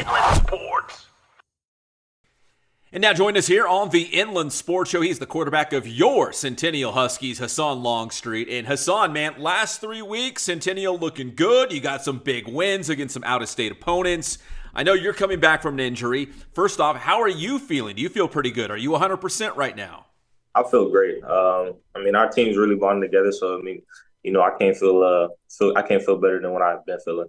Inland Sports. And now join us here on the Inland Sports Show. He's the quarterback of your Centennial Huskies, Husan Longstreet. And Husan, man, last 3 weeks, Centennial looking good. You got some big wins against some out-of-state opponents. I know you're coming back from an injury. First off, how are you feeling? Do you feel pretty good? Are you 100% right now? I feel great. Our team's really bonding together. So I can't feel better than what I've been feeling.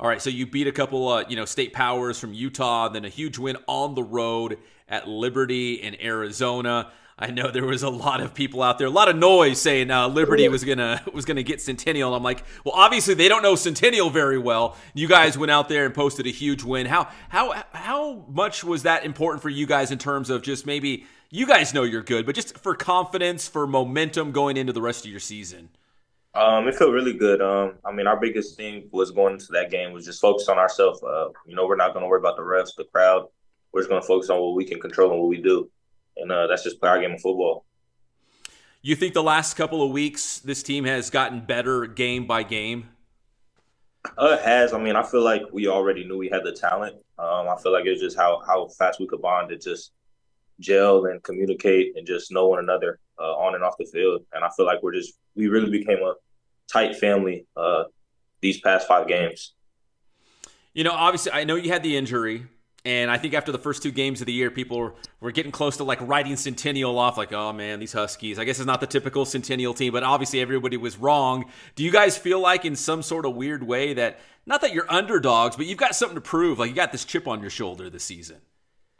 All right, so you beat a couple, state powers from Utah, then a huge win on the road at Liberty in Arizona. I know there was a lot of people out there, a lot of noise saying Liberty was gonna get Centennial. And I'm like, well, obviously they don't know Centennial very well. You guys went out there and posted a huge win. How much was that important for you guys in terms of just maybe you guys know you're good, but just for confidence, for momentum going into the rest of your season? It felt really good. Our biggest thing was going into that game was just focus on ourselves. We're not going to worry about the refs, the crowd. We're just going to focus on what we can control and what we do. And that's just play our game of football. You think the last couple of weeks this team has gotten better game by game? It has. I feel like we already knew we had the talent. I feel like it's just how fast we could bond to just gel and communicate and just know one another on and off the field. And I feel like we really became a tight family these past 5 games. Obviously, I know you had the injury, and I think after the first 2 games of the year, people were getting close to like writing Centennial off, like, oh man, these Huskies. I guess it's not the typical Centennial team, but obviously everybody was wrong. Do you guys feel like in some sort of weird way that, not that you're underdogs, but you've got something to prove, like you got this chip on your shoulder this season?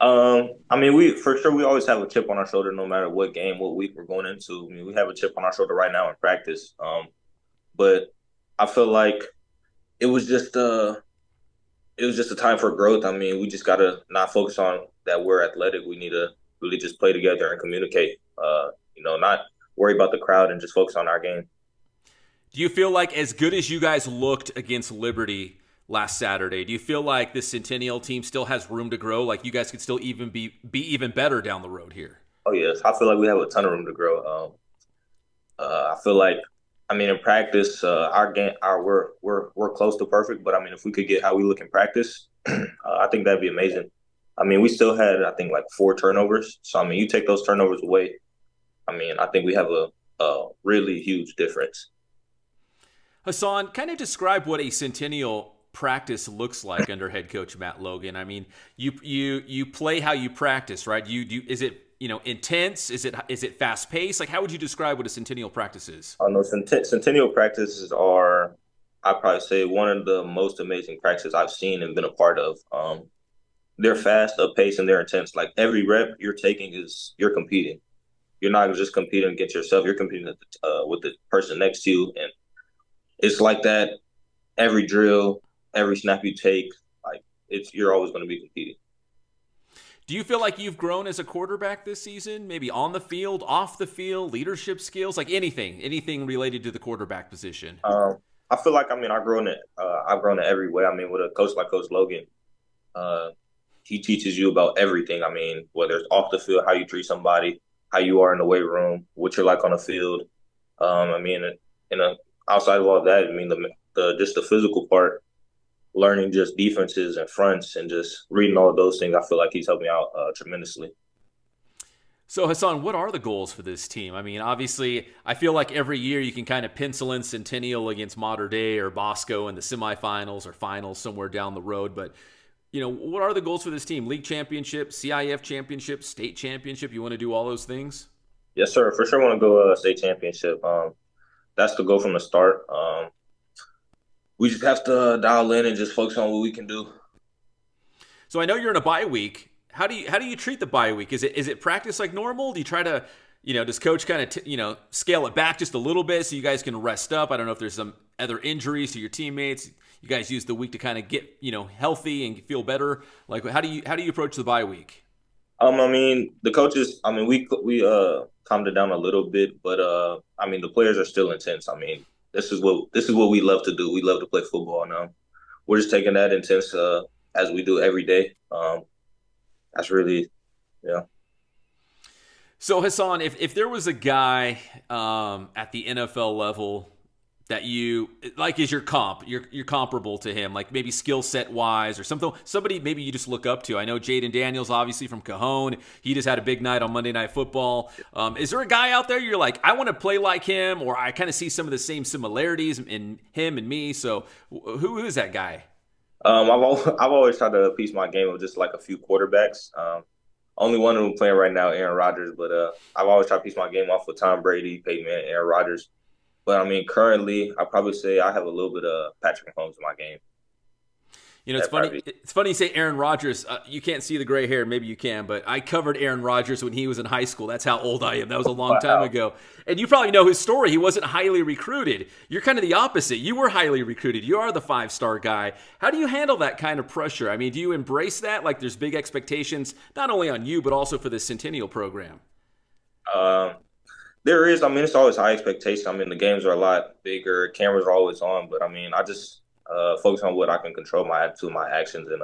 We always have a chip on our shoulder no matter what game, what week we're going into. We have a chip on our shoulder right now in practice. But I feel like it was just a time for growth. We just got to not focus on that we're athletic. We need to really just play together and communicate, not worry about the crowd and just focus on our game. Do you feel like as good as you guys looked against Liberty last Saturday, do you feel like this Centennial team still has room to grow? Like you guys could still even be even better down the road here? Oh, yes. I feel like we have a ton of room to grow. I feel like, in practice, we're close to perfect. But if we could get how we look in practice, I think that'd be amazing. We still had, I think, like 4 turnovers. So you take those turnovers away, I think we have a really huge difference. Husan, kind of describe what a Centennial practice looks like under head coach Matt Logan. You play how you practice, right? Is it intense? Is it fast paced? Like how would you describe what a Centennial practice is? Oh no, Centennial practices are, I'd probably say, one of the most amazing practices I've seen and been a part of. They're fast, up pace, and they're intense. Like every rep you're taking you're competing. You're not just competing against yourself. You're competing with the person next to you, and it's like that every drill. Every snap you take, you're always going to be competing. Do you feel like you've grown as a quarterback this season? Maybe on the field, off the field, leadership skills, like anything related to the quarterback position? I feel like I've grown it. I've grown it every way. With a coach like Coach Logan, he teaches you about everything. Whether it's off the field, how you treat somebody, how you are in the weight room, what you're like on the field. Outside of all that, just the physical part. Learning just defenses and fronts and just reading all of those things, I feel like he's helped me out tremendously. So, Husan, what are the goals for this team? Obviously, I feel like every year you can kind of pencil in Centennial against Mater Dei or Bosco in the semifinals or finals somewhere down the road. But, what are the goals for this team? League championship, CIF championship, state championship? You want to do all those things? Yes, sir. For sure want to go state championship. That's the goal from the start. We just have to dial in and just focus on what we can do. So I know you're in a bye week. How do you treat the bye week? Is it practice like normal? Do you try to, does coach kind of, scale it back just a little bit so you guys can rest up? I don't know if there's some other injuries to your teammates. You guys use the week to kind of get, healthy and feel better. Like, how do you approach the bye week? The coaches, we calmed it down a little bit, but the players are still intense. This is what we love to do. We love to play football now. We're just taking that intense as we do every day. That's really, yeah. So Husan, if there was a guy at the NFL level that you like is your comp? You're comparable to him, like maybe skill set wise or something. Somebody maybe you just look up to. I know Jaden Daniels, obviously from Cajon. He just had a big night on Monday Night Football. Is there a guy out there you're like, I want to play like him, or I kind of see some of the same similarities in him and me? So who is that guy? I've always tried to piece my game of just like a few quarterbacks. Only one of them playing right now, Aaron Rodgers, but I've always tried to piece my game off with Tom Brady, Peyton Manning, Aaron Rodgers. But I mean, currently, I probably say I have a little bit of Patrick Mahomes in my game. You know, it's funny. It's funny you say Aaron Rodgers. You can't see the gray hair. Maybe you can, but I covered Aaron Rodgers when he was in high school. That's how old I am. That was a long time ago. And you probably know his story. He wasn't highly recruited. You're kind of the opposite. You were highly recruited. You are the 5-star guy. How do you handle that kind of pressure? I mean, do you embrace that? Like, there's big expectations not only on you but also for the Centennial program. There is. I mean, it's always high expectation. I mean, the games are a lot bigger. Cameras are always on, but I mean, I just focus on what I can control, my attitude, my actions, and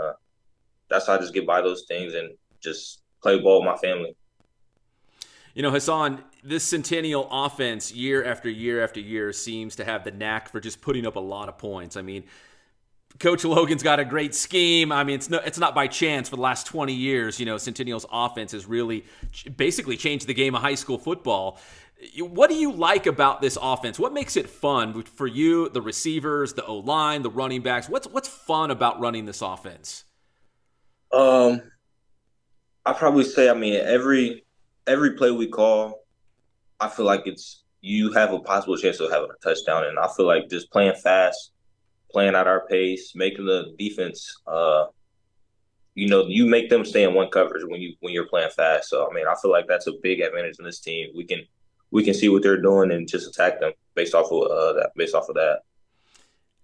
that's how I just get by those things and just play ball with my family. You know, Husan, this Centennial offense year after year after year seems to have the knack for just putting up a lot of points. I mean, Coach Logan's got a great scheme. I mean, it's not by chance for the last 20 years. You know, Centennial's offense has really basically changed the game of high school football. What do you like about this offense? What makes it fun for you, the receivers, the O-line, the running backs? What's fun about running this offense? I probably say, I mean, every play we call, I feel like you have a possible chance of having a touchdown, and I feel like just playing fast, playing at our pace, making the defense, you make them stay in one coverage when you're playing fast. So I mean, I feel like that's a big advantage in this team. We can see what they're doing and just attack them based off of that. Based off of that.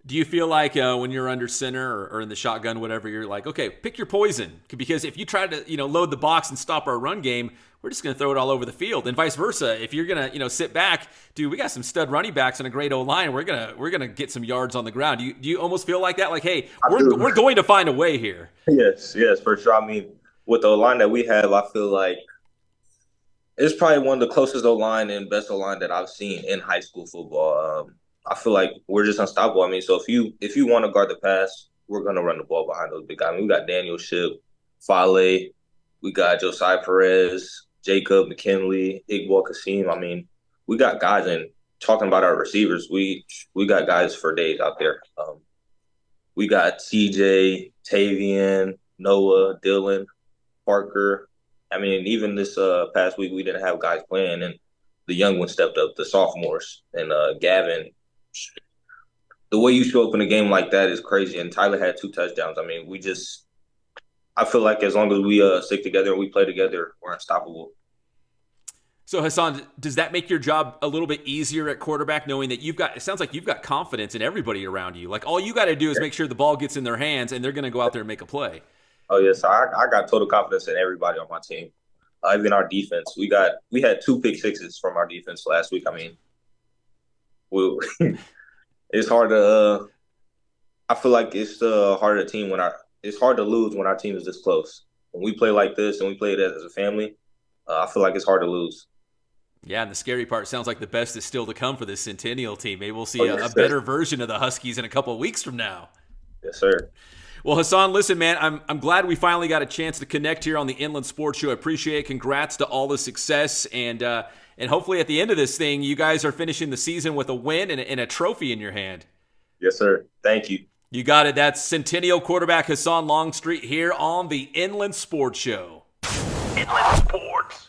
Do you feel like when you're under center or in the shotgun, whatever, you're like, okay, pick your poison? Because if you try to, load the box and stop our run game, we're just going to throw it all over the field. And vice versa. If you're going to, sit back, dude, we got some stud running backs and a great O-line. We're gonna get some yards on the ground. Do you almost feel like that? Like, hey, we're going to find a way here. Yes, for sure. I mean, with the O-line that we have, I feel like it's probably one of the closest O-line and best O-line that I've seen in high school football. I feel like we're just unstoppable. I mean, so if you want to guard the pass, we're gonna run the ball behind those big guys. I mean, we got Daniel Ship, Fale, we got Josiah Perez, Jacob McKinley, Iqbal Kasim. I mean, we got guys. And talking about our receivers, we got guys for days out there. We got CJ, Tavian, Noah, Dylan, Parker. I mean, even this past week, we didn't have guys playing, and the young ones stepped up, the sophomores, and Gavin. The way you show up in a game like that is crazy, and Tyler had 2 touchdowns. I mean, I feel like as long as we stick together and we play together, we're unstoppable. So, Husan, does that make your job a little bit easier at quarterback, knowing that it sounds like you've got confidence in everybody around you? Like, all you got to do is make sure the ball gets in their hands, and they're going to go out there and make a play. Oh, yes. I got total confidence in everybody on my team. Even our defense. We had 2 pick sixes from our defense last week. I mean, it's hard to I feel like it's harder team it's hard to lose when our team is this close. When we play like this and we play it as a family, I feel like it's hard to lose. Yeah, and the scary part sounds like the best is still to come for this Centennial team. Maybe we'll see a better version of the Huskies in a couple of weeks from now. Yes, sir. Well, Husan, listen, man, I'm glad we finally got a chance to connect here on the Inland Sports Show. I appreciate it. Congrats to all the success. And hopefully at the end of this thing, you guys are finishing the season with a win and a trophy in your hand. Yes, sir. Thank you. You got it. That's Centennial quarterback Husan Longstreet here on the Inland Sports Show. Inland Sports.